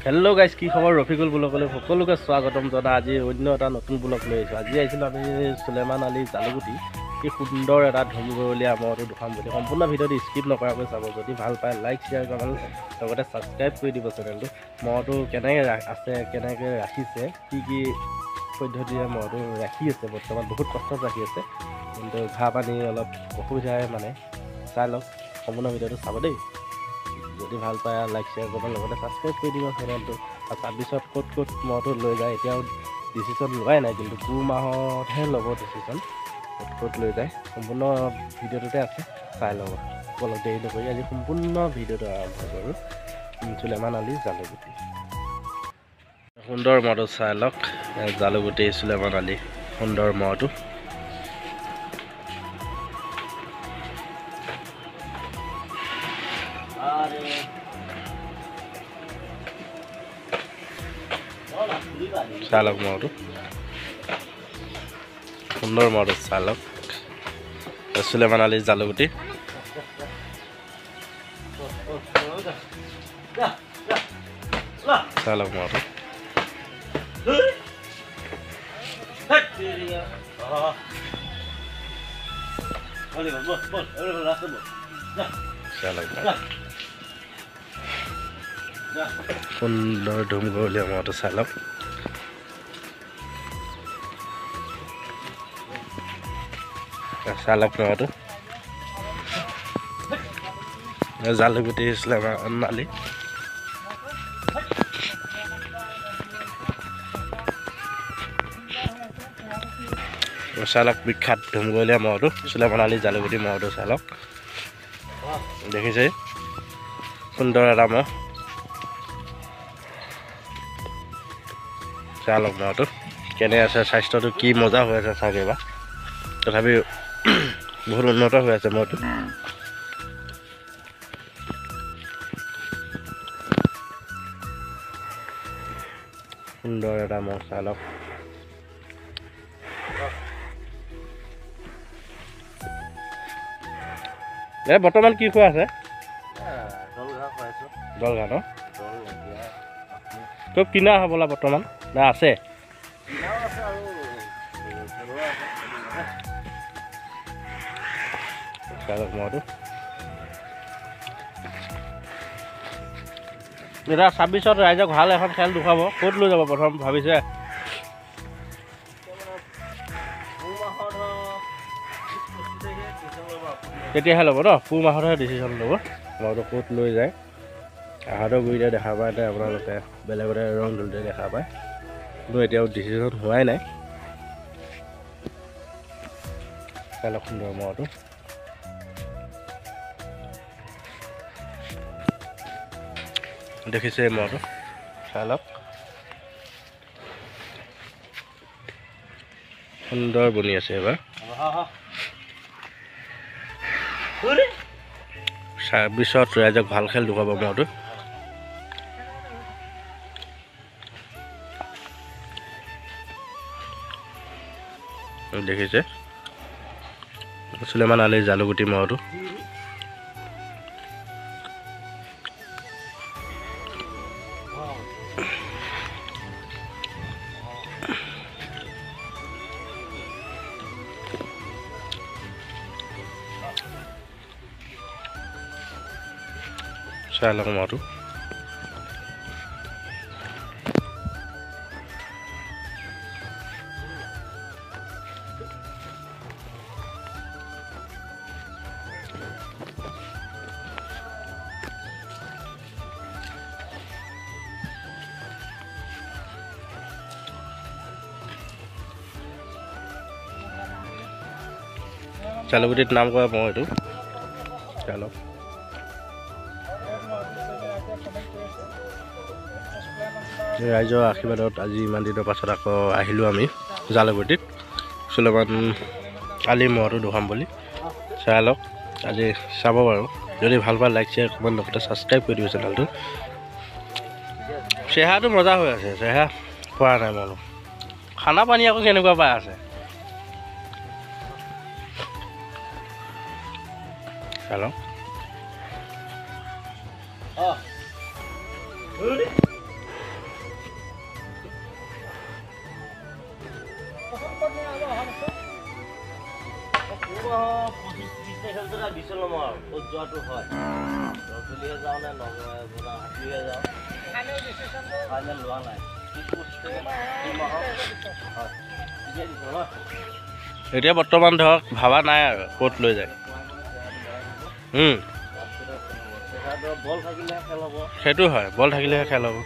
Hello' guys, কি খবৰ? ৰফিকুল ব্লগলৈ সকলোকে স্বাগতম জনাই আজি অন্য এটা নতুন ব্লগ লৈ আহিছোঁ। আজি আহিছিলোঁ আমি চুলেমান আলি জালুগুটি। কি সুন্দৰ এটা ধুমগৰলীয়া মইতো দেখাম বুলি সম্পূৰ্ণ ভিডিঅ'টো স্কিপ নকৰাকৈ চাব। যদি ভাল পায় লাইক শ্বেয়াৰ কৰাৰ লগতে ছাবস্ক্ৰাইব কৰি দিব চেনেলটো। মইতো কেনেকৈ আছে, কেনেকৈ ৰাখিছে, কি পদ্ধতিৰে মইতো ৰাখি আছে, বৰ্তমান বহুত কষ্টত ৰাখি আছে, কিন্তু ঘাঁহ পানী অলপ অসুবিধাই মানে। চাই লওক, সম্পূৰ্ণ ভিডিঅ'টো চাব দেই। যদি ভাল পায় লাইক শ্বেয়াৰ কৰিব, লগতে ছাবস্ক্ৰাইব কৰি দিব চেনেলটো। আৰু তাৰপিছত ক'ত মইতো লৈ যায় এতিয়াও ডিচিশ্যন লোৱাই নাই, কিন্তু পুহ মাহতহে ল'ব ডিচিশ্যন ক'ত লৈ যায়। সম্পূৰ্ণ ভিডিঅ'টোতে আছে, চাই ল'ব। অলপ দেৰি নকৰি আজি সম্পূৰ্ণ ভিডিঅ'টো আৰম্ভ কৰোঁ। চুলেমান আলি জালুগুটি সুন্দৰ মইটো চাই লওক। জালুগুটি চুলেমান আলি সুন্দৰ মইটো। চালক মইটো সুন্দৰ মইটো চালক চুলেমান আলি জালুগুটি। চালক মইটো সুন্দৰ ধুমগৰলীয়া মইটো চালক। চালক মইটো জালুগুটি চুলেমান আলি। চালক বিখ্যাত ধুমগৰলীয়া মইটো চুলেমান আলি জালুগুটি মইটো চালক। দেখিছে সুন্দৰ এটা মহ চালক মইটো। কেনে আছে স্বাস্থ্যটো, কি মজা হৈ আছে চাগে বা। তথাপিও বহুত উন্নত হৈ আছে মইটো। সুন্দৰ এটা মহ চালক। বৰ্তমান কি খোৱা আছে? দল ঘাঁহ ন? চব কিনা হ'বলা বৰ্তমান না আছে? চালক মইটো এতিয়া 26ত ৰাইজক ভাল এখন খেল দেখুৱাব। ক'ত লৈ যাব প্ৰথম ভাবিছে? তেতিয়াহে ল'ব ন? পুহ মাহতহে ডিচিশ্যন ল'ব মইতো ক'ত লৈ যায়। আহাৰৰ গুৰিতে দেখা পায়, এতিয়া আপোনালোকে বেলেগতে ৰং ধুলতে দেখা পায়, কিন্তু এতিয়াও ডিচিশ্যন হোৱাই নাই। চালক সুন্দৰ মইটো। দেখিছে মইটো চালক সুন্দৰ বনি আছে এবাৰ। 26ত ৰাইজক ভাল খেল দেখুৱাব মইটো। দেখিছে চুলেমান আলি জালুগুটি মইটো। চালক মইটো জালুগুটিত নাম কৰা মই এইটো চালক। ৰাইজৰ আশীৰ্বাদত আজি ইমান দিনৰ পাছত আকৌ আহিলোঁ আমি জালুগুটিত চুলেমান আলি মইটো দেখাম বুলি। চাই লওক, আজি চাব বাৰু। যদি ভাল পায় লাইক শ্বেয়াৰ কমেণ্ট লগতে ছাবস্ক্ৰাইব কৰি দিব চেনেলটো। চেহেৰাটো মজা হৈ আছে, চেহেৰা পোৱা নাই মই। খানা পানী আকৌ কেনেকুৱা পাই আছে চালক। ক'ত নিয়া হ'ব অহা বছৰ? বিচল নম আৰু ক'ত যোৱাটো হয় নজুলিহে যাওঁ নে হাতীহে যাওঁ ফাইনেল ডিচিশ্যনটো ফাইনেল লোৱা নাই এতিয়া বৰ্তমান ধৰক ভাবা নাই আৰু ক'ত লৈ যায় বল থাকিলেহে খেল হ'ব সেইটো হয় বল থাকিলেহে খেল হ'ব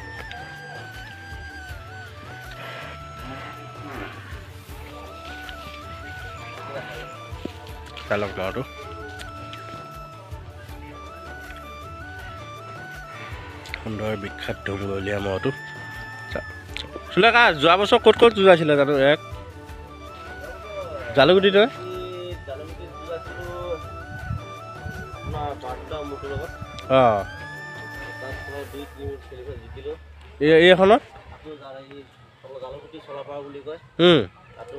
চালক গাঁৱটো সুন্দৰ বিখ্যাত ধুমগলীয়া মহটো চুলেকা যোৱা বছৰ ক'ত ক'ত যুঁজাইছিলে জানো এক জালুগুটিতে অঁ এইখনত জালুগুটি চলাপাৰ বুলি কয় তাতো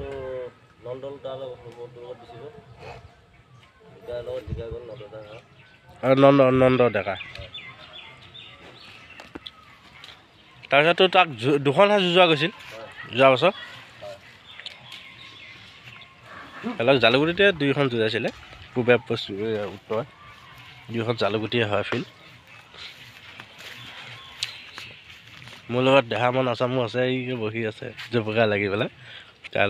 নন্দল তাৰ লগত দিছিলোঁ আৰু নন্দ ডেকা তাৰপিছততো তাক দুখনহে যুঁজোৱা গৈছিল যোৱা বছৰ অলপ জালুগুটিতে দুইখন যুঁজাইছিলে পূবে উত্তৰ দুইখন জালুগুটিয়ে হয় ফিল্ড মোৰ লগত দেহামন আছামো আছে এই বহি আছে জুপুকা লাগি পেলাই চাই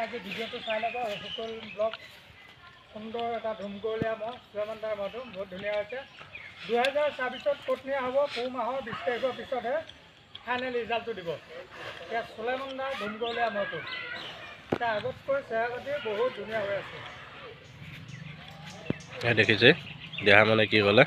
আজি ভিডিঅ'টো চাই ল'ব সকল ব্লগ সুন্দৰ এটা ধুমগলীয়া মহ চুলেমান দাৰ মহটো বহুত ধুনীয়া হৈছে 2024 ক'ত নিয়া হ'ব পুহ মাহৰ 20 তাৰিখৰ পিছতহে ফাইনেল ৰিজাল্টটো দিব এতিয়া চুলেমান দাৰ ধুমগলীয়া মহটো এতিয়া আগতকৈ চেহেৰাগতি বহুত ধুনীয়া হৈ আছে দেখিছে দেহামনে কি ক'লে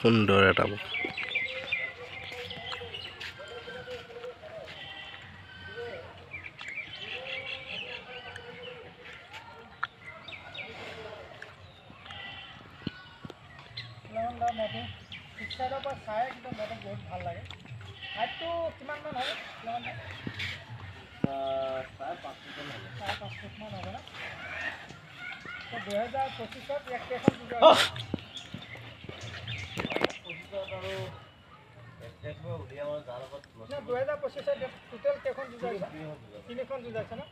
সুন্দৰ এটা পিকচাৰৰ পৰা চাই একদম মনটো বহুত ভাল লাগে হাইটটো কিমানমান হ'ব 5.5 ফুটমান হ'ব না 2025 ইয়াক কেইখন পূজা 2025 টোটেল কেইখন যুঁজাইছে 3খন যুঁজাইছে না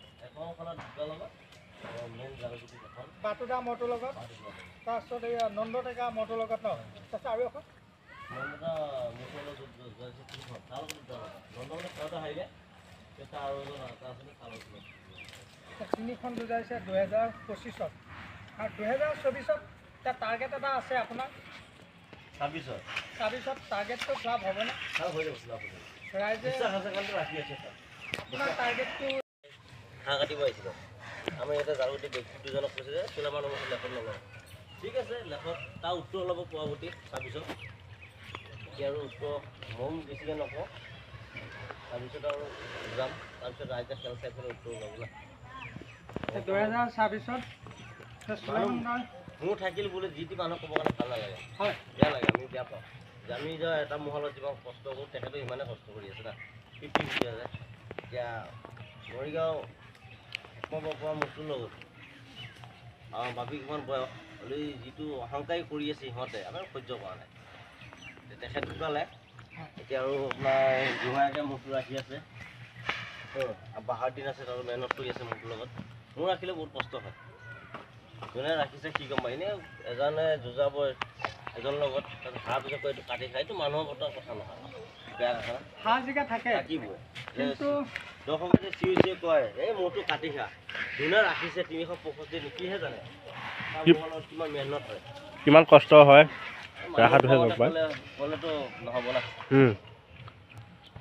বাটুদা মহটোৰ লগত তাৰপিছত এই নন্দ ডেকা মহটোৰ লগত ন তাৰপিছত আৰু এখন তিনিখন যুঁজাইছে 2025 আৰু 2024 এতিয়া টাৰ্গেট এটা আছে আপোনাৰ 26 টাৰ্গেটটো ক্লাব হ'বনে ৰাইজে আপোনাৰ টাৰ্গেটটো হাঁহ কাটিব আহিছিলোঁ আমি ইয়াতে জালুগুটি ব্যক্তি দুজনক কৈছে যে চুলেমান লেখত নলওঁ ঠিক আছে লেখত তাৰ উত্তৰ ল'ব পোৱাগুটি 26 এতিয়া আৰু উত্তৰ মন বেছিকৈ নকওঁ তাৰপিছত আৰু যাম তাৰপিছত ৰাইজে খেল চাই পেলাই উত্তৰ ওলাব না 2026 মোৰ থাকিল বুলি যিটো মানুহ ক'ব কাৰণে ভাল নালাগে হয় বেয়া লাগে আমি বেয়া পাওঁ যে আমি যে এটা মহলত যিমান কষ্ট কৰোঁ তেখেতে ইমানে কষ্ট কৰি আছে না 50 আছে এতিয়া মৰিগাঁও একমাহ পৰা মৃত্যুৰ লগত বাবি কিমান বয়স হ'লেও যিটো অহংকাৰী কৰি আছে সিহঁতে আমাৰ সহ্য কৰা নাই তেখেত ঢুকালে এতিয়া আৰু আপোনাৰ জোহাইকে মূৰটো ৰাখি আছে বাহাৰ দিন আছে তাৰো মেহনত কৰি আছে মূৰটোৰ লগত মোৰ ৰাখিলে বহুত কষ্ট হয় যোনে ৰাখিছে কি গম পাই এনেই এজনে যুঁজাব এজনৰ লগত হাঁহ পিছত কয় এইটো কাটি খায় এইটো মানুহৰ কথা নহয় বেয়া কথা হাঁহ জিকা থাকে থাকিবই কিন্তু দৰ্শকে যে চিঞৰি চিঞৰি কয় এই মোৰটো কাটি খা যোনে ৰাখিছে 365 নিকিহে জানে তাৰ মনত কিমান মেহনত হয় কিমান কষ্ট হয় ৰাখাটোহে গম পায় ক'লেতো নহ'ব না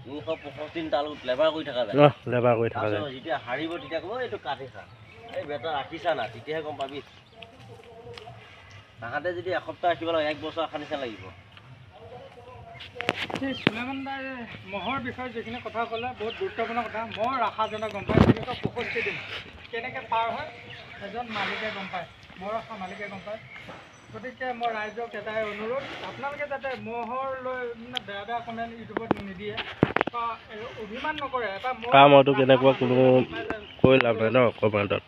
365 দিন তাৰ লগত লেবাৰ কৰি থকা যায় যেতিয়া হাৰিব তেতিয়া ক'ব এইটো কাটি খা এই বেটা ৰাখিছা না তেতিয়াহে গম পাবি তাহাঁতে যদি এসপ্তাহ ৰাখিব লাগে 1 বছৰ আশা নিচিনা লাগিব চুলেমান দাই মহৰ বিষয়ে যিখিনি কথা ক'লে বহুত গুৰুত্বপূৰ্ণ কথা মহ ৰাখাজনক গম পায় 365 দিন কেনেকৈ পাৰ হয় এজন মালিকে গম পায় মহ ৰখা মালিকে গম পায় গতিকে মই ৰাইজক এটাই অনুৰোধ, আপোনালোকে যাতে মহৰ লৈ মানে বেয়া বেয়া কমেণ্ট ইউটিউবত নিদিয়ে বা অভিমান নকৰে। এটা কাৰ মহটো কেনেকুৱা কোনো কৈ লাভ নাই ন কমেণ্টত,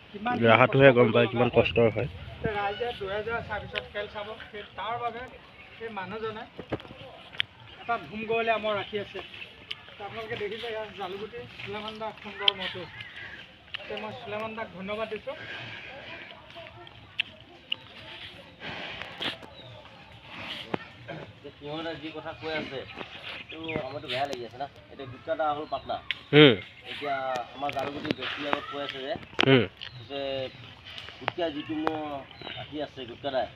ৰাহাটোহে গম পায় কিমান কষ্টৰ হয়। ৰাইজে 2026 খেল চাব, সেই তাৰ বাবে সেই মানুহজনে এটা ধুমগলীয়া মহ ৰাখি আছে। আপোনালোকে দেখিছে ইয়াত জালুগুটি চুলেমান দাক সুন্দৰ মহটো। মই চুলেমান দাক ধন্যবাদ দিছোঁ। সিহঁতে যি কথা কৈ আছে তো আমাৰতো বেয়া লাগি আছে না। এতিয়া গুটকা এটা হ'ল পাটনা, এতিয়া আমাৰ জালুগুটি ব্যক্তিৰ আগত কৈ আছে যে গুটকা যিটো মোৰ ৰাখি আছে গুটকাদাই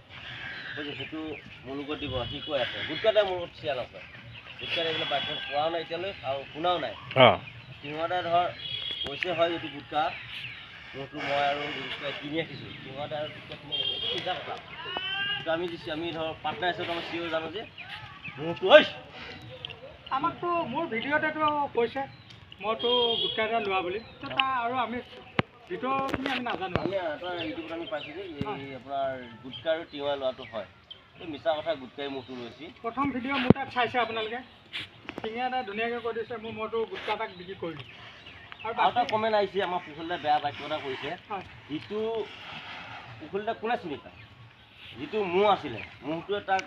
কৈছে সেইটো মোৰ লগত দিব, সি কৈ আছে গুটকাদাই মোৰ লগত চিয়াল আছে। গুটকাদাই এইবিলাক বাইকখন পোৱাও নাই এতিয়ালৈ আৰু শুনাও নাই। সিহঁতে ধৰ কৈছে হয় এইটো গুটকা মোৰতো মই আৰু গুটকা কিনি ৰাখিছোঁ, সিহঁতে আৰু গুটকা কিনি ৰাখিছোঁ, এইটো মিছা কথা। আমি দিছোঁ, আমি ধৰ পাৰ্টনাৰ হিচাপে আমাৰ চিও জানো যে মোৰতো আমাকতো মোৰ ভিডিঅ'তেতো কৈছে মইতো গুটকা এটা লোৱা বুলি, আৰু আমি ভিতৰখিনি আমি নাজানো। আমি আপোনাৰ ইউটিউবত আমি পাইছোঁ যে এই আপোনাৰ গুটকা আৰু টিঙা লোৱাটো হয়, এই মিছা কথা গুটকাই মোৰটো লৈছে। প্ৰথম ভিডিঅ' মোৰ তাত চাইছে আপোনালোকে, টিঙা এটা ধুনীয়াকৈ কৈ দিছে মোৰ মইতো গুটকা এটাক বিক্ৰী কৰিলোঁ। আৰু এটা কমেণ্ট আহিছে আমাৰ পুখুৰীতে বেয়া বাক্য এটা কৰিছে, যিটো পুখুৰীতে কোনে চিনি পায়, যিটো মহ আছিলে মহটোৱে তাক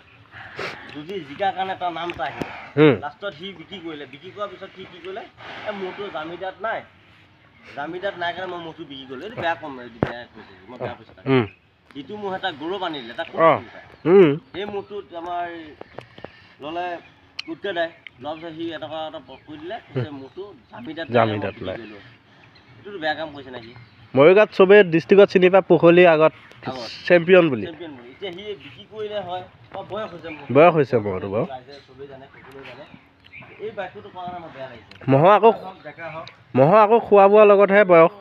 যুঁজি জিকাৰ কাৰণে তাৰ নাম এটা আহিলে, লাষ্টত সি বিক্ৰী কৰিলে। বিক্ৰী কৰাৰ পিছত সি কি কৰিলে, এই মহটো জামিদাত নাই কাৰণে মই মহটো বিক্ৰী কৰিলোঁ। এইটো বেয়া কম, বেয়া কৈছে, মই বেয়া কৈছোঁ তাক। যিটো মহ এটা গৌৰৱ আনিলে তাক কোনে চিনি পায়, সেই মহটোত আমাৰ ল'লে গুটকা দাই লোৱাৰ পিছত সি এটকা এটা কৰি দিলে, মহটো জামিদাত নাই। এইটোতো বেয়া কাম কৰিছে নেকি। মৰিগাঁৱত চবেই ডিষ্ট্ৰিক্টত চিনি পায় পুখুৰী আগত চেম্পিয়ন বুলি। এতিয়া সি বিক্ৰী কৰিলে হয় বা বয়স হৈছে মহটো বাৰু। ৰাইজে চবেই জানে, সকলোৱে জানে। এই বাইকটো কৰা আমাৰ বেয়া লাগিছে। মহৰ আকৌ খোৱা বোৱাৰ লগতহে বয়স।